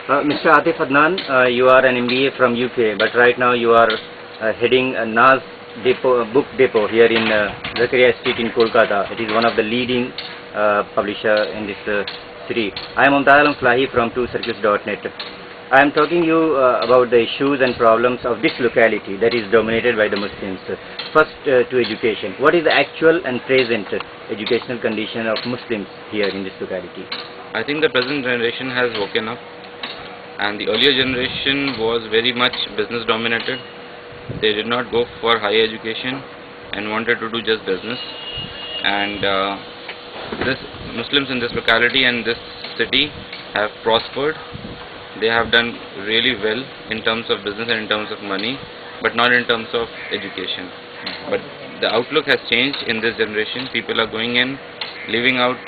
Mr. Atif Adnan, you are an MBA from UK, but right now you are heading a NAS book depot here in Zakaria Street in Kolkata. It is one of the leading publisher in this city. I am Mumtaz Alam Flahi from TwoCircles.net. I am talking you about the issues and problems of this locality that is dominated by the Muslims. First, to education. What is the actual and present educational condition of Muslims here in this locality? I think the present generation has woken up, and the earlier generation was very much business dominated. They did not go for higher education and wanted to do just business. And this Muslims in this locality and this city have prospered. They have done really well in terms of business and in terms of money, but not in terms of education. But the outlook has changed in this generation. People are going in, leaving out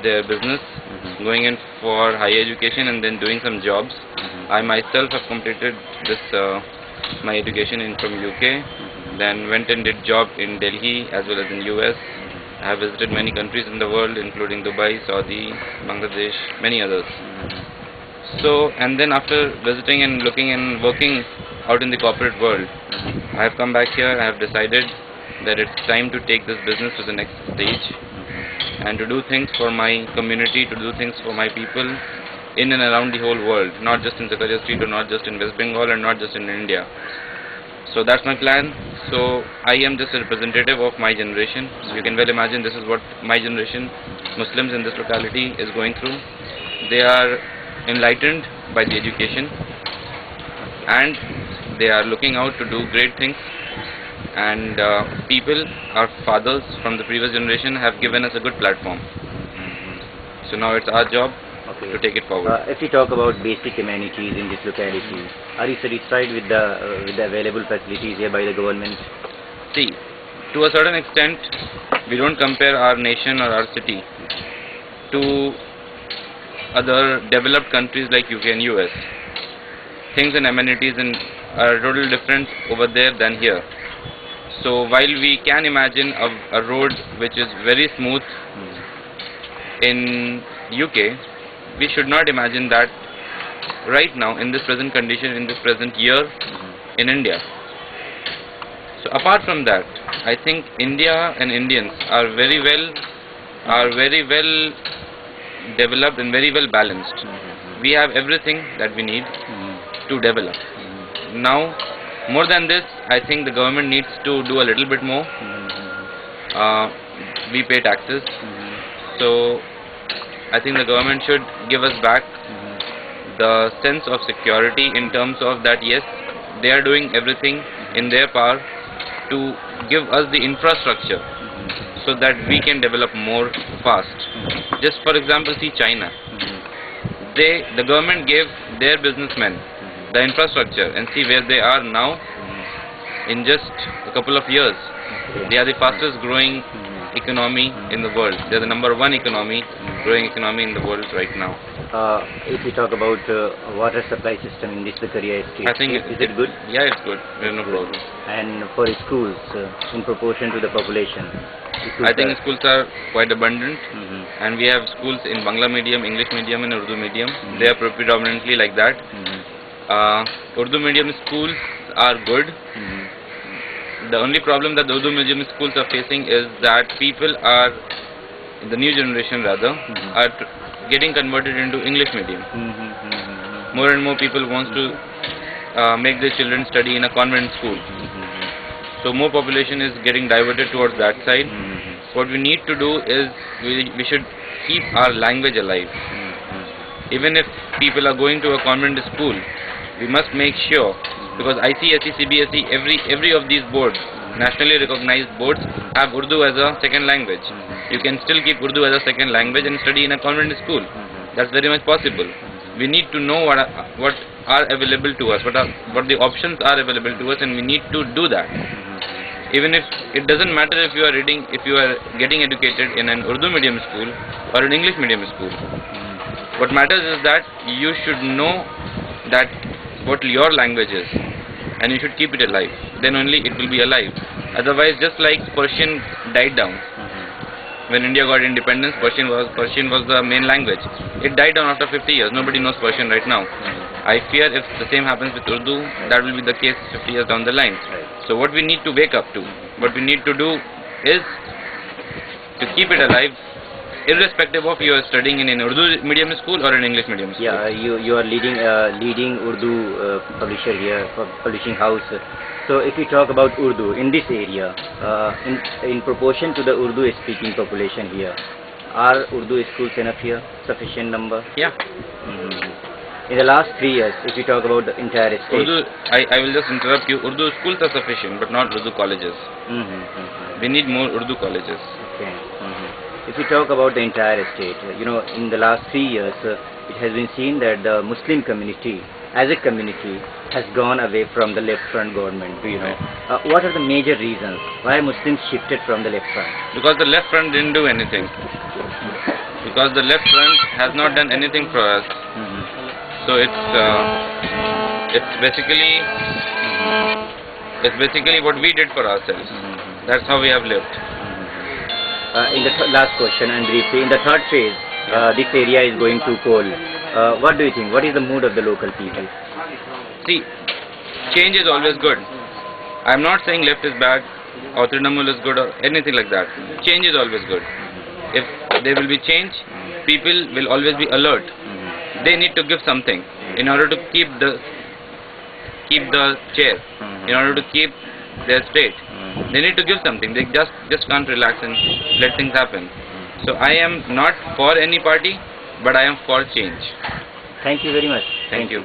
their business, going in for higher education and then doing some jobs. I myself have completed this my education from UK, then went and did job in Delhi as well as in US. I have visited many countries in the world, including Dubai, Saudi, Bangladesh, many others. So, and then after visiting and looking and working out in the corporate world, I have come back here. I have decided that it's time to take this business to the next stage and to do things for my community, to do things for my people in and around the whole world, not just in Zakaria Street or not just in West Bengal and not just in India. So that's my plan. So I am just a representative of my generation. You can well imagine this is what my generation, Muslims in this locality, is going through. They are enlightened by the education and they are looking out to do great things, and people, our fathers from the previous generation, have given us a good platform. So now it's our job to take it forward. If we talk about basic amenities in this locality, are you satisfied with the available facilities here by the government? See, to a certain extent, we don't compare our nation or our city to other developed countries like UK and US. Things and amenities are totally different over there than here. So while we can imagine a road which is very smooth in UK, we should not imagine that right now in this present condition, in this present year in India. So apart from that, I think India and Indians are very well developed and very well balanced. We have everything that we need to develop. Now, more than this, I think the government needs to do a little bit more. We pay taxes, so I think the government should give us back the sense of security in terms of that, yes, they are doing everything in their power to give us the infrastructure so that we can develop more fast. Just for example, see China. The government gave their businessmen the infrastructure, and see where they are now in just a couple of years. They are the fastest growing economy in the world. They are the number one growing economy in the world right now. If we talk about water supply system in this Zakaria Street, I think is it good? Yeah, it's good. There is no problem. And for schools, in proportion to the population? I think schools are quite abundant, and we have schools in Bangla medium, English medium and Urdu medium. They are predominantly like that. Urdu medium schools are good. The only problem that the Urdu medium schools are facing is that people are, the new generation rather, are getting converted into English medium. More and more people want to make their children study in a convent school. So more population is getting diverted towards that side. What we need to do is we should keep our language alive. Even if people are going to a convent school, we must make sure, because ICSE, CBSE, every of these boards, nationally recognized boards, have Urdu as a second language. You can still keep Urdu as a second language and study in a convent school. That's very much possible. We need to know what are available to us, what the options are available to us, and we need to do that. Even if it doesn't matter if you are getting educated in an Urdu medium school or an English medium school. What matters is that you should know that what your language is, and you should keep it alive. Then only it will be alive. Otherwise, just like Persian died down, When India got independence, Persian was the main language. It died down after 50 years. Nobody knows Persian right now. I fear if the same happens with Urdu, that will be the case 50 years down the line. So what we need to wake up to, what we need to do is to keep it alive, irrespective of you are studying in an Urdu medium school or an English medium school. Yeah, you are leading Urdu publisher here, publishing house. So if we talk about Urdu in this area, in proportion to the Urdu speaking population here, are Urdu schools enough here, sufficient number? Yeah. In the last 3 years, if you talk about the entire state. Urdu, I will just interrupt you. Urdu schools are sufficient, but not Urdu colleges. We need more Urdu colleges. Okay. If we talk about the entire state, in the last 3 years, it has been seen that the Muslim community, as a community, has gone away from the left front government. Do you know? What are the major reasons why Muslims shifted from the left front? Because the left front didn't do anything. Because the left front has not done anything for us. So it's basically what we did for ourselves. That's how we have lived. In the last question and briefly, in the third phase, this area is going to coal. What do you think? What is the mood of the local people? See, change is always good. I'm not saying left is bad or Trinamool is good or anything like that. Change is always good. If there will be change, people will always be alert. They need to give something in order to keep the chair, in order to keep their state. They need to give something. They just can't relax and let things happen. So I am not for any party, but I am for change. Thank you very much. Thank you.